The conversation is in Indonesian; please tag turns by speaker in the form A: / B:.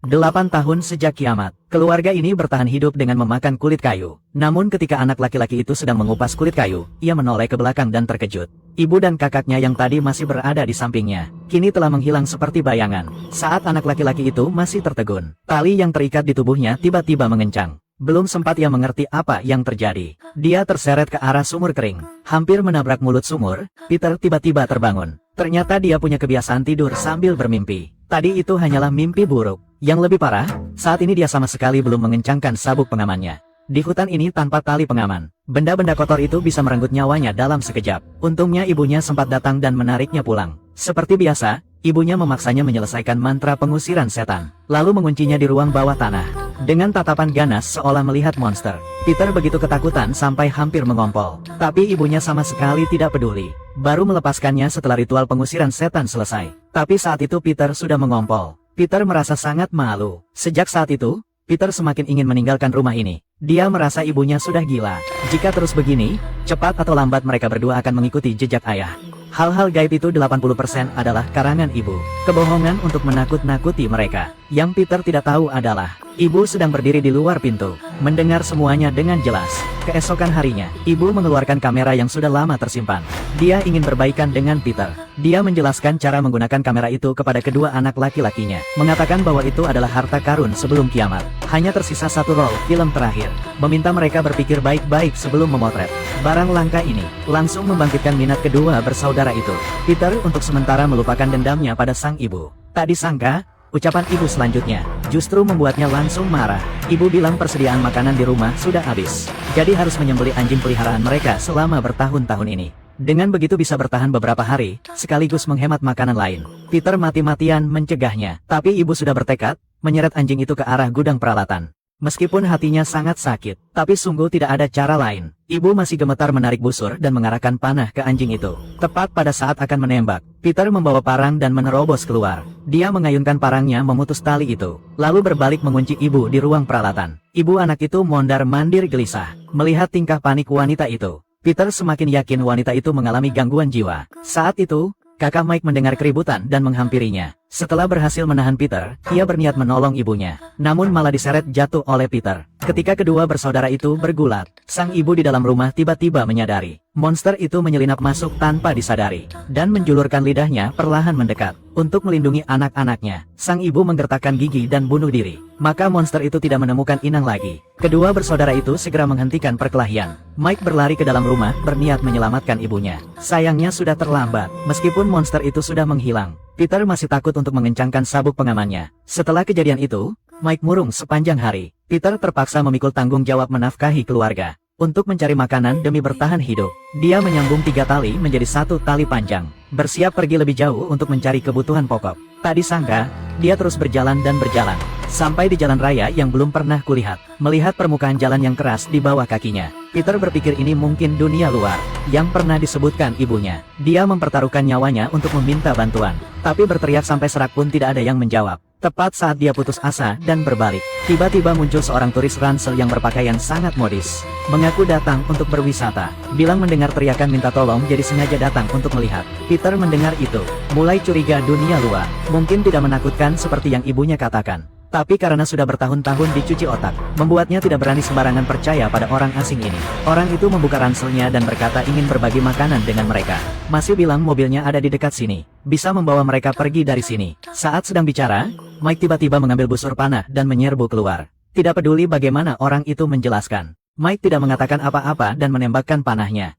A: 8 tahun sejak kiamat, keluarga ini bertahan hidup dengan memakan kulit kayu. Namun ketika anak laki-laki itu sedang mengupas kulit kayu, ia menoleh ke belakang dan terkejut. Ibu dan kakaknya yang tadi masih berada di sampingnya, kini telah menghilang seperti bayangan. Saat anak laki-laki itu masih tertegun, tali yang terikat di tubuhnya tiba-tiba mengencang. Belum sempat ia mengerti apa yang terjadi, dia terseret ke arah sumur kering. Hampir menabrak mulut sumur, Peter tiba-tiba terbangun. Ternyata dia punya kebiasaan tidur sambil bermimpi. Tadi itu hanyalah mimpi buruk. Yang lebih parah, saat ini dia sama sekali belum mengencangkan sabuk pengamannya. Di hutan ini tanpa tali pengaman, benda-benda kotor itu bisa merenggut nyawanya dalam sekejap. Untungnya ibunya sempat datang dan menariknya pulang. Seperti biasa, ibunya memaksanya menyelesaikan mantra pengusiran setan, lalu menguncinya di ruang bawah tanah. Dengan tatapan ganas seolah melihat monster, Peter begitu ketakutan sampai hampir mengompol. Tapi ibunya sama sekali tidak peduli, baru melepaskannya setelah ritual pengusiran setan selesai. Tapi saat itu Peter sudah mengompol. Peter merasa sangat malu. Sejak saat itu, Peter semakin ingin meninggalkan rumah ini. Dia merasa ibunya sudah gila. Jika terus begini, cepat atau lambat mereka berdua akan mengikuti jejak ayah. Hal-hal gaib itu 80% adalah karangan ibu. Kebohongan untuk menakut-nakuti mereka. Yang Peter tidak tahu adalah, ibu sedang berdiri di luar pintu, mendengar semuanya dengan jelas. Keesokan harinya, ibu mengeluarkan kamera yang sudah lama tersimpan. Dia ingin berbaikan dengan Peter. Dia menjelaskan cara menggunakan kamera itu kepada kedua anak laki-lakinya, mengatakan bahwa itu adalah harta karun sebelum kiamat. Hanya tersisa satu roll film terakhir, meminta mereka berpikir baik-baik sebelum memotret. Barang langka ini langsung membangkitkan minat kedua bersaudara itu. Peter untuk sementara melupakan dendamnya pada sang ibu. Tak disangka, ucapan ibu selanjutnya justru membuatnya langsung marah. Ibu bilang persediaan makanan di rumah sudah habis, jadi harus menyembelih anjing peliharaan mereka selama bertahun-tahun ini. Dengan begitu bisa bertahan beberapa hari, sekaligus menghemat makanan lain. Peter mati-matian mencegahnya, tapi ibu sudah bertekad menyeret anjing itu ke arah gudang peralatan. Meskipun hatinya sangat sakit, tapi sungguh tidak ada cara lain. Ibu masih gemetar menarik busur dan mengarahkan panah ke anjing itu. Tepat pada saat akan menembak, Peter membawa parang dan menerobos keluar. Dia mengayunkan parangnya memutus tali itu, lalu berbalik mengunci ibu di ruang peralatan. Ibu anak itu mondar-mandir gelisah. Melihat tingkah panik wanita itu, Peter semakin yakin wanita itu mengalami gangguan jiwa. Saat itu, kakak Mike mendengar keributan dan menghampirinya. Setelah berhasil menahan Peter, ia berniat menolong ibunya, namun malah diseret jatuh oleh Peter. Ketika kedua bersaudara itu bergulat, sang ibu di dalam rumah tiba-tiba menyadari. Monster itu menyelinap masuk tanpa disadari, dan menjulurkan lidahnya perlahan mendekat. Untuk melindungi anak-anaknya, sang ibu menggertakkan gigi dan bunuh diri. Maka monster itu tidak menemukan inang lagi. Kedua bersaudara itu segera menghentikan perkelahian. Mike berlari ke dalam rumah, berniat menyelamatkan ibunya. Sayangnya sudah terlambat, meskipun monster itu sudah menghilang. Peter masih takut untuk mengencangkan sabuk pengamannya. Setelah kejadian itu, Mike murung sepanjang hari. Peter terpaksa memikul tanggung jawab menafkahi keluarga. Untuk mencari makanan demi bertahan hidup, dia menyambung 3 tali menjadi 1 tali panjang. Bersiap pergi lebih jauh untuk mencari kebutuhan pokok. Tak disangka, dia terus berjalan dan berjalan, sampai di jalan raya yang belum pernah kulihat. Melihat permukaan jalan yang keras di bawah kakinya, Peter berpikir ini mungkin dunia luar, yang pernah disebutkan ibunya. Dia mempertaruhkan nyawanya untuk meminta bantuan, tapi berteriak sampai serak pun tidak ada yang menjawab. Tepat saat dia putus asa dan berbalik, tiba-tiba muncul seorang turis ransel yang berpakaian sangat modis. Mengaku datang untuk berwisata, bilang mendengar teriakan minta tolong jadi sengaja datang untuk melihat. Peter mendengar itu, mulai curiga dunia luar. Mungkin tidak menakutkan seperti yang ibunya katakan, tapi karena sudah bertahun-tahun dicuci otak, membuatnya tidak berani sembarangan percaya pada orang asing ini. Orang itu membuka ranselnya dan berkata ingin berbagi makanan dengan mereka. Masih bilang mobilnya ada di dekat sini, bisa membawa mereka pergi dari sini. Saat sedang bicara, Mike tiba-tiba mengambil busur panah dan menyerbu keluar. Tidak peduli bagaimana orang itu menjelaskan, Mike tidak mengatakan apa-apa dan menembakkan panahnya.